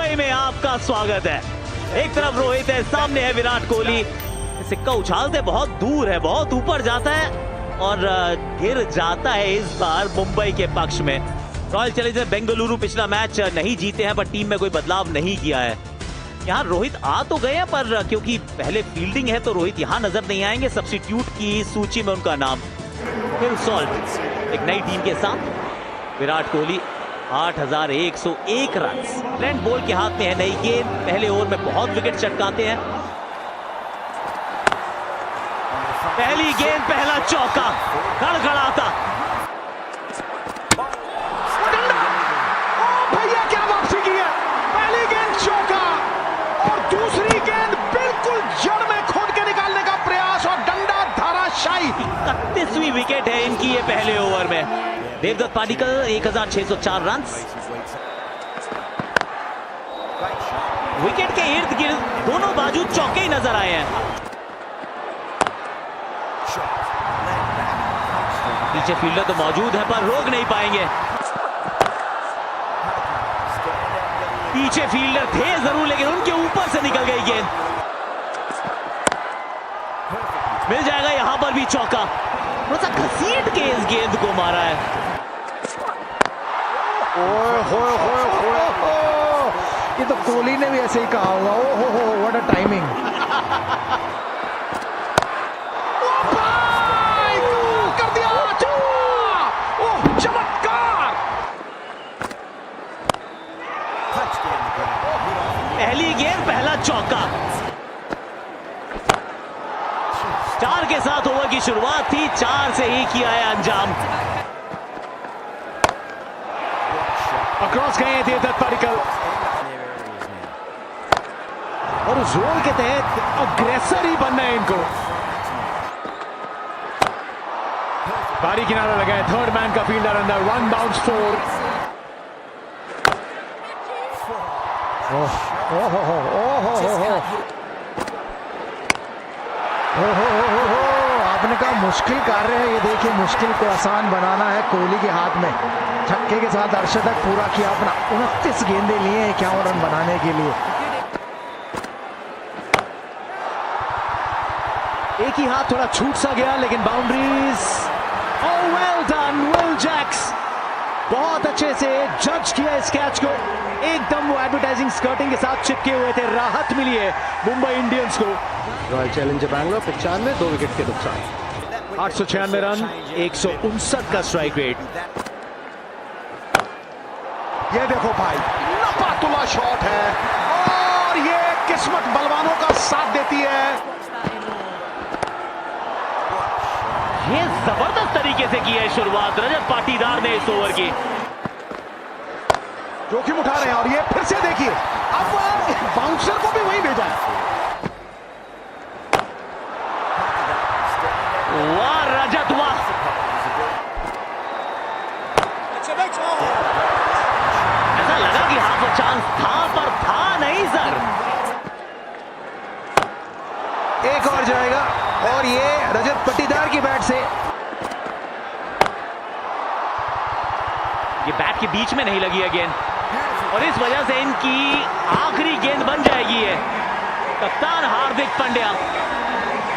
मुंबई में आपका स्वागत है। एक तरफ रोहित है, सामने है विराट कोहली। सिक्का उछालते बहुत दूर है, बहुत ऊपर जाता है और गिर जाता है इस बार मुंबई के पक्ष में। रॉयल चैलेंजर बेंगलुरु पिछला मैच नहीं जीते हैं, पर टीम में कोई बदलाव नहीं किया है। यहाँ रोहित आ तो गए हैं, पर क्योंकि पहले फील्डिंग है तो रोहित यहाँ नजर नहीं आएंगे। सब्स्टिट्यूट की सूची में उनका नाम फिल सॉल्ट एक नई टीम के साथ। Virat Kohli 8101 run. Trent Boult के हाथ में है नई गेंद। पहले ओवर में बहुत विकेट चटकाते हैं। पहली गेंद, पहला चौका, खड़खड़ाता। भैया क्या वापसी की है। पहली गेंद चौका और दूसरी गेंद बिल्कुल जड़ में खोद के निकालने का प्रयास और डंडा धाराशायी। 31वीं विकेट है इनकी ये पहले ओवर में। देवदत्त पाडिक्कल 1604 रन। विकेट के इर्द गिर्द दोनों बाजू चौके ही नजर आए हैं। पीछे फील्डर तो मौजूद है पर रोक नहीं पाएंगे। पीछे फील्डर थे जरूर, लेकिन उनके ऊपर से निकल गई गेंद। मिल जाएगा यहां पर भी चौका। थोड़ा सा घसीट के इस गेंद को मारा है। ये तो कोहली ने भी ऐसे ही कहा होगा। ओ हो व्हाट अ टाइमिंग। कर दिया, ओह चमत्कार। पहली गेंद, पहला चौका। 4 के साथ ओवर की शुरुआत थी, 4 से ही किया है अंजाम। अक्रॉस गए देवदत्त पाडिक्कल और उस रोल के तहत अग्रेसर ही बनना है इनको। बारी किनारा लगा है, थर्ड मैन का फील्डर अंदर, 1 बाउंस 4। आपने कहा मुश्किल कार्य है ये। देखिए, मुश्किल को आसान बनाना है कोहली के हाथ में। छक्के के साथ अर्शदक पूरा किया अपना। 29 गेंदें लिए 51 रन बनाने के लिए। एक ही हाथ थोड़ा छूट सा गया, लेकिन boundaries. Oh well done Will Jacks. बहुत अच्छे से जज किया इस कैच को। एकदम वो एडवर्टाइजिंग स्कर्टिंग के साथ चिपके हुए थे। राहत मिली है मुंबई इंडियंस को। रॉयल चैलेंजर बैंगलोर 95, 2 विकेट के नुकसान। 896 रन, 159 का स्ट्राइक रेट। ये देखो भाई, नपातुला शॉट है और ये किस्मत बलवानों का साथ देती है। ये जबरदस्त तरीके से की है शुरुआत रजत पाटीदार ने इस ओवर की। जोखिम उठा रहे हैं और ये फिर से देखिए, अब बाउंसर को भी वहीं भेजा है। वाह रजत, वाह। ऐसा लगा कि हाफ चांस था, पर था नहीं सर। एक और जाएगा और ये रजत पाटीदार की बैट से। ये बैट के बीच में नहीं लगी है गेंद और इस वजह से इनकी आखिरी गेंद बन जाएगी है। कप्तान हार्दिक पांड्या,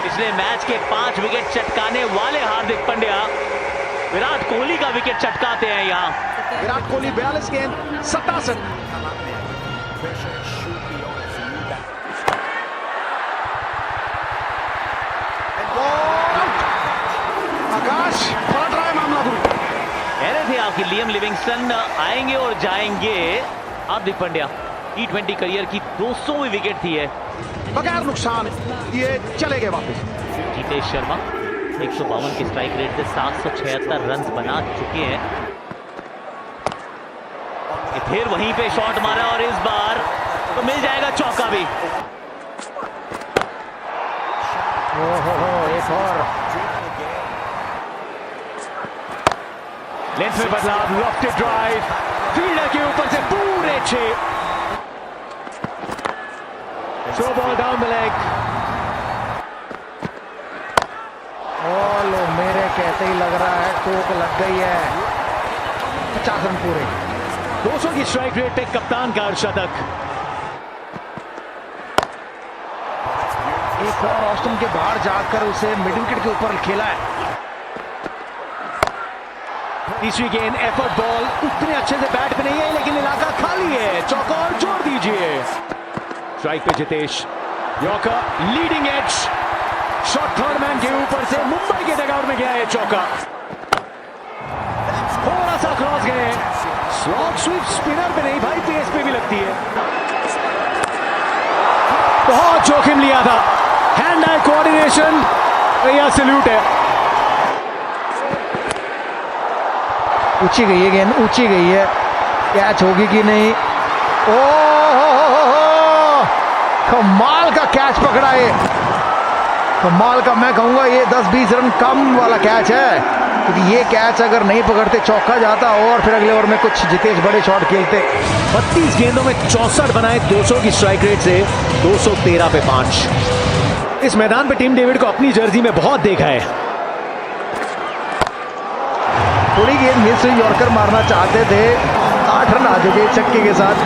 पिछले मैच के 5 विकेट चटकाने वाले हार्दिक पांड्या विराट कोहली का विकेट चटकाते हैं यहाँ। विराट कोहली 42 गेंद 67। आकाश पलट रहा है मामला। कह रहे थे आपकी लियम लिविंगस्टन आएंगे और जाएंगे। हार्दिक पांड्या T20 करियर की 200वीं विकेट थी है। बगैर नुकसान ये चले गए वापस। जितेश शर्मा 152 की स्ट्राइक रेट से 776 रन बना चुके हैं। फिर वहीं पे शॉट मारा और इस बार तो मिल जाएगा चौका भी। एक और लेंथ में बदलाव, लॉफ्टेड ड्राइव, फील्डर के ऊपर से पूरे 6। Throw ball down the leg. लो, मेरे कहते ही लग रहा है कोक लग गई है। 50 रन पूरे। 200 की स्ट्राइक रेट पे कप्तान का अर्शदक। एक और ऑस्टन के बाहर जाकर उसे मिड विकेट के ऊपर खेला है। तीसरी गेंद एफर्ट बॉल उतने अच्छे से बैट पे नहीं है, लेकिन इलाका खाली है। चौका और जोड़ दीजिए। स्ट्राइक पे Jitesh, yorker leading edge shot third man के ऊपर से मुंबई के डगआउट में गया है चौका। थोड़ा सा क्रॉस गए, स्लॉग स्वीप स्पिनर पे नहीं भाई, पेस पे भी लगती है। बहुत जोखिम लिया था, हैंड आई कोऑर्डिनेशन, यह सैल्यूट है। ऊंची गई है गेंद, ऊंची गई है, कैच होगी कि नहीं। कमाल का कैच पकड़ा है, कमाल का। मैं कहूंगा ये 10-20 रन कम वाला कैच है, क्योंकि ये कैच अगर नहीं पकड़ते चौका जाता और फिर अगले ओवर में कुछ जितेश बड़े शॉट खेलते। 32 गेंदों में 64 बनाए 200 की स्ट्राइक रेट से 213 पे 5। इस मैदान पे टीम डेविड को अपनी जर्सी में बहुत देखा है। थोड़ी गेंद मिस हुई, यॉर्कर मारना चाहते थे, 8 रन आ चुके छक्के के साथ।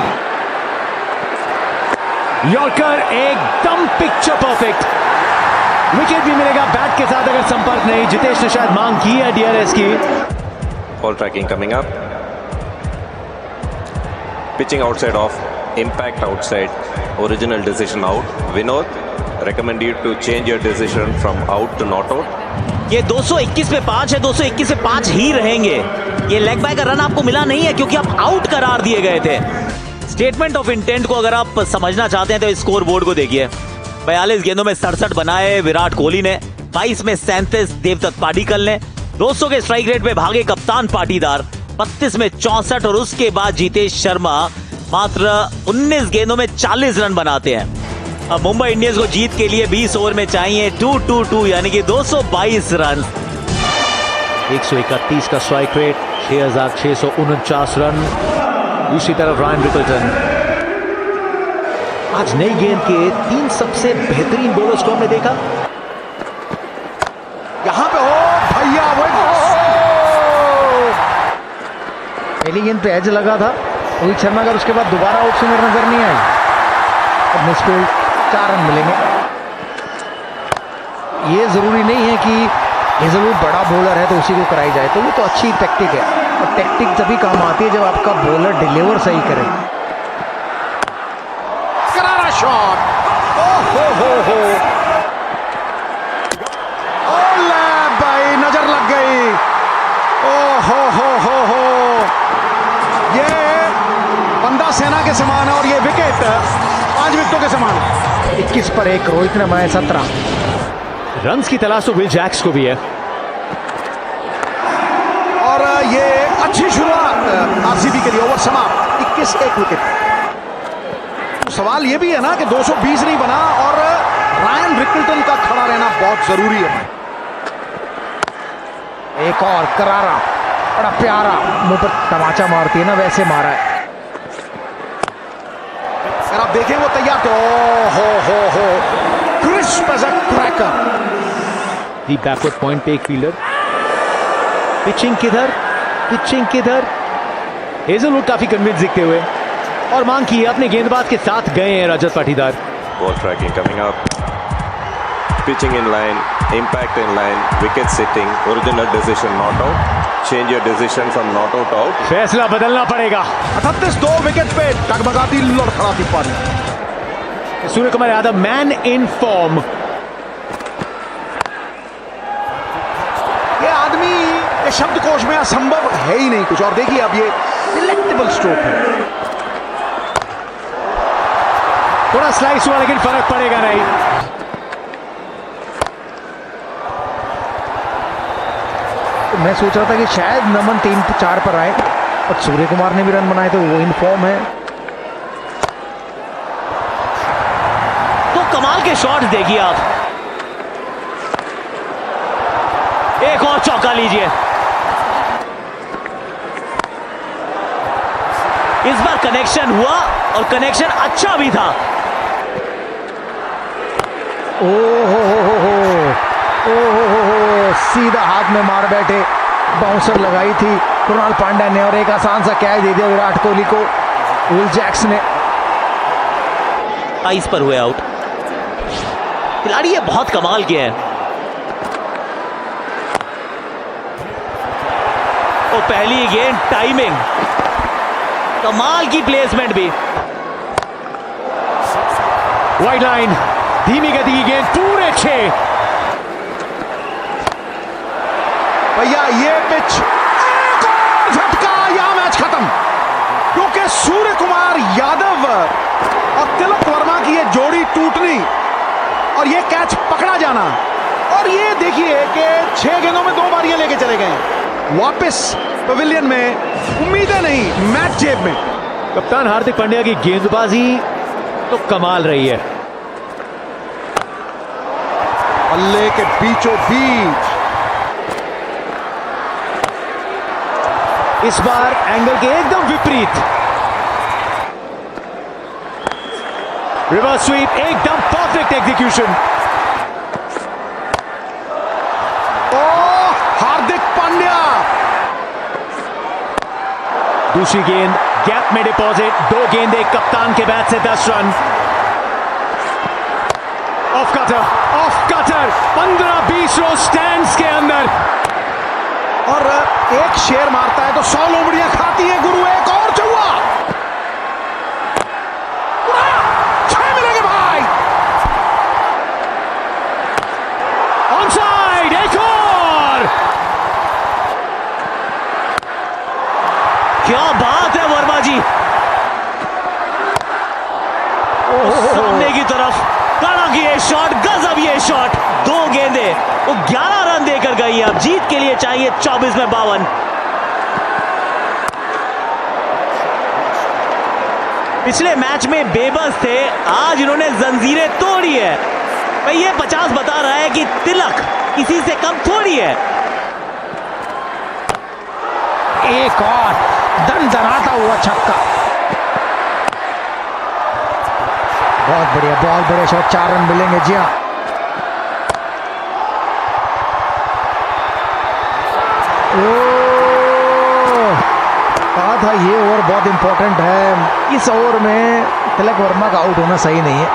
यॉर्कर एकदम पिक्चर परफेक्ट, विकेट भी मिलेगा बैट के साथ अगर संपर्क नहीं। जितेश ने शायद मांग की है डीआरएस की। Ball tracking coming up. Pitching outside off. Impact outside. Original decision out. Vinod, recommend you to change your decision from out to not out. ये 221 पे 5 है, 221 पे 5 ही रहेंगे। ये लेग बाय का रन आपको मिला नहीं है क्योंकि आप आउट करार दिए गए थे। स्टेटमेंट ऑफ इंटेंट को अगर आप समझना चाहते हैं तो स्कोर बोर्ड को देखिए। 42 गेंदों में 67 बनाए विराट कोहली ने, 22 में 37 देवदत्त पाडिक्कल ने, 200 के स्ट्राइक रेट पे भागे कप्तान पाटीदार, 32 में 64 और उसके बाद जितेश शर्मा मात्र 19 गेंदों में 40 रन बनाते हैं। अब मुंबई इंडियंस को जीत के लिए 20 ओवर में चाहिए 222 यानी कि 222 रन। 131 का स्ट्राइक रेट, 6,649 रन। दूसरी तरफ रायन रिकल्टन। आज नई गेंद के 3 सबसे बेहतरीन बॉलर्स को हमने देखा। यहां पे हो भैया, पहली गेंद पे एज लगा था रोहित शर्मा का, उसके बाद दोबारा आउट स्विंगर नजर नहीं आई। अब मिसफील्ड, 4 रन मिलेंगे। ये जरूरी नहीं है कि हेजलवुड बड़ा बॉलर है तो उसी को कराई जाए, तो वो तो अच्छी टैक्टिक है, और टैक्टिक तभी काम आती है जब आपका बॉलर डिलीवर सही करे। करारा शॉट, हो ओले भाई, नजर लग गई। ओ हो ये बंदा सेना के समान है और ये विकेट 5 विकेटों के समान है। 21 पर 1, रोहित ने बनाए 17 रन्स की तलाश तो विल जैक्स को भी है। और ये अच्छी शुरुआत आरसीबी के लिए। ओवर समाप्त, 21-1 विकेट। तो सवाल ये भी है ना कि 220 नहीं बना और रायन रिकल्टन का खड़ा रहना बहुत जरूरी है। एक और करारा, बड़ा प्यारा, मुंह पर तमाचा मारती है ना, वैसे मारा है। अगर आप देखें वो तैयार तो हो crisp as a cracker. Deep backward point पे एक फील्डर। पिचिंग किधर? हेजलवुड काफी कन्विंस दिखते हुए और मांग की अपने गेंदबाज के साथ गए हैं Rajat Patidar. Ball tracking coming up. Pitching in line. Impact in line. Wicket sitting. Original decision not out. Change your decision from not out to out. फैसला बदलना पड़ेगा। 38 2 विकेट पे टगमगाती लड़खड़ाती पारी। Surya Kumar Yadav man in form. ये आदमी ये शब्दकोश में असंभव है ही नहीं कुछ। और देखिए अब ये डिलेक्टेबल स्ट्रोक है। थोड़ा स्लाइस हुआ लेकिन फर्क पड़ेगा नहीं। तो मैं सोच रहा था कि शायद नमन 3-4 पर आए, और सूर्य कुमार ने भी रन बनाए तो वो इन फॉर्म है। तो कमाल के शॉट देखिए आप। एक और चौका लीजिए। इस बार कनेक्शन हुआ और कनेक्शन अच्छा भी था। सीधा हाथ में मार बैठे, बाउंसर लगाई थी कृणाल पांड्या ने और एक आसान सा कैच दे दिया विराट कोहली को विल जैक्स ने। 22 पर हुए आउट। खिलाड़ी ये बहुत कमाल किया है। तो पहली गेंद टाइमिंग, कमाल की प्लेसमेंट भी। वाइड लाइन, धीमी गति की गेंद, पूरे 6। भैया ये पिच, एक और झटका, यह मैच खत्म। क्योंकि सूर्य कुमार यादव और तिलक वर्मा की ये जोड़ी टूटनी और ये कैच पकड़ा जाना, और ये देखिए कि 6 गेंदों में 2 बारियां लेके चले गए। वापस पवेलियन में उम्मीदें नहीं, मैच जेब में। कप्तान हार्दिक पांड्या की गेंदबाजी तो कमाल रही है। बल्ले के बीचों बीच, इस बार एंगल के एकदम विपरीत। रिवर्स स्वीप, एकदम परफेक्ट एग्जीक्यूशन। हार्दिक पांड्या। दूसरी गेंद गैप में डिपॉजिट, 2 गेंदे कप्तान के बैट से 10 रन। ऑफ कटर 15-20 रो स्टैंड्स के अंदर, और एक शेर मारता है तो 100 लोमड़ियां खाती है गुरु। एक और चौका, 6 मिलेंगे भाई। ऑनसाइड, एक और। क्या बात है वर्मा जी, सामने की तरफ कड़क ये शॉट, गजब ये शॉट। 2 गेंदे वो 11 रन देकर गई है। अब जीत के लिए चाहिए 24 में 52। पिछले मैच में बेबस थे, आज इन्होंने जंजीरें तोड़ी है। भाई ये 50 बता रहा है कि तिलक किसी से कम थोड़ी है। एक और दनदनाता हुआ छक्का, बहुत बढ़िया, बहुत बढ़िया शॉट। 4 रन मिलेंगे। जी हाँ, कहा था ये ओवर बहुत इंपॉर्टेंट है। इस ओवर में तिलक वर्मा का आउट होना सही नहीं है।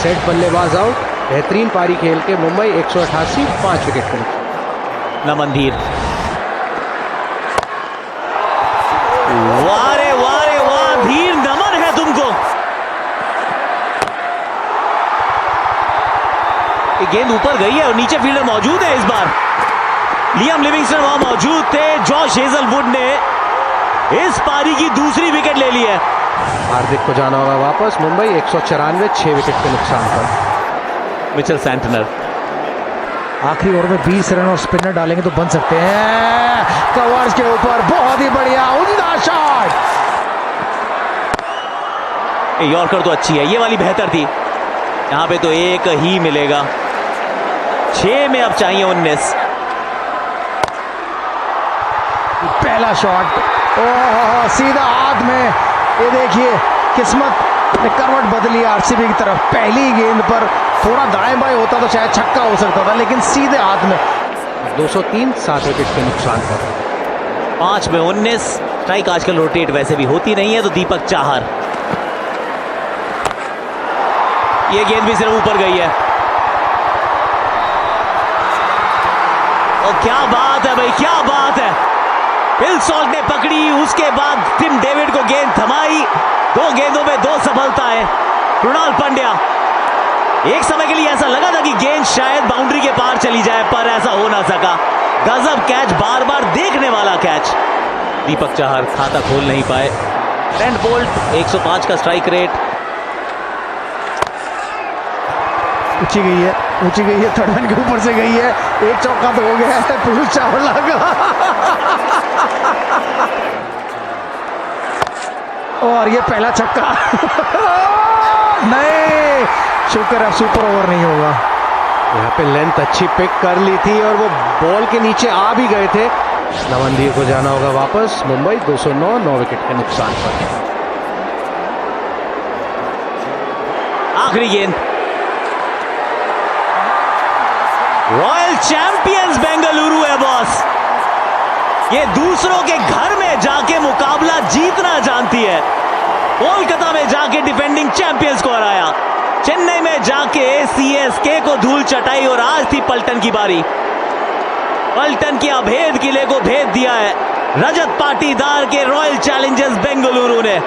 सेट बल्लेबाज आउट। बेहतरीन पारी खेल के मुंबई 188, 5 विकेट पर। नमनधीर, वारे वारे वाह धीर, नमन है तुमको। ये गेंद ऊपर गई है और नीचे फील्डर मौजूद है। इस बार लियाम लिविंगस्टन वहां मौजूद थे। जॉश हेजलवुड ने इस पारी की दूसरी विकेट ले ली है। हार्दिक को जाना होगा वापस। मुंबई 194, 6 विकेट के नुकसान पर। मिचेल सैंटनर, आखिरी ओवर में 20 रन और स्पिनर डालेंगे तो बन सकते हैं। कवर्स के ऊपर बहुत ही बढ़िया उम्दा शॉट। यॉर्कर तो अच्छी है, ये वाली बेहतर थी। यहां पे तो एक ही मिलेगा। 6 में अब चाहिए 19। पहला शॉट, ओह सीधा हाथ में। ये देखिए किस्मत ने करवट बदली आरसीबी की तरफ। पहली गेंद पर थोड़ा दाएं बाएं होता तो शायद छक्का हो सकता था, लेकिन सीधे हाथ में। 203, 7 विकेट के नुकसान पर। 5 में 19। स्ट्राइक आजकल रोटेट वैसे भी होती नहीं है, तो दीपक चाहर, ये गेंद भी सिर्फ ऊपर गई है। और क्या बात है भाई, क्या बात है। फिल सॉल्ट ने पकड़ी, उसके बाद टिम डेविड को गेंद थमाई। 2 गेंदों में 2 सफलताएं। कृणाल पंड्या, एक समय के लिए ऐसा लगा था कि गेंद शायद बाउंड्री के पार चली जाए, पर ऐसा हो ना सका। गजब कैच, बार बार देखने वाला कैच। दीपक चाहर खाता खोल नहीं पाए। ट्रेंट बोल्ट 105 का स्ट्राइक रेट। ऊंची गई है, ऊंची गई है, थर्ड मैन के ऊपर से गई है। एक चौका तो हो गया है। पीयूष चावला का और ये पहला छक्का नहीं, शुक्र है सुपर ओवर नहीं होगा। यहाँ पे लेंथ अच्छी पिक कर ली थी और वो बॉल के नीचे आ भी गए थे। नवनदीप को जाना होगा वापस। मुंबई 209, 9 विकेट के नुकसान पर। आखिरी गेंद। रॉयल चैंपियंस बेंगलुरु है बॉस। ये दूसरों के घर में जाके मुकाबला जीतना जानती है। कोलकाता में जाके डिफेंडिंग चैंपियंस को हराया। चेन्नई में जाके सीएसके को धूल चटाई और आज थी पलटन की बारी। पलटन के अभेद किले को भेद दिया है रजत पाटीदार के रॉयल चैलेंजर्स बेंगलुरु ने।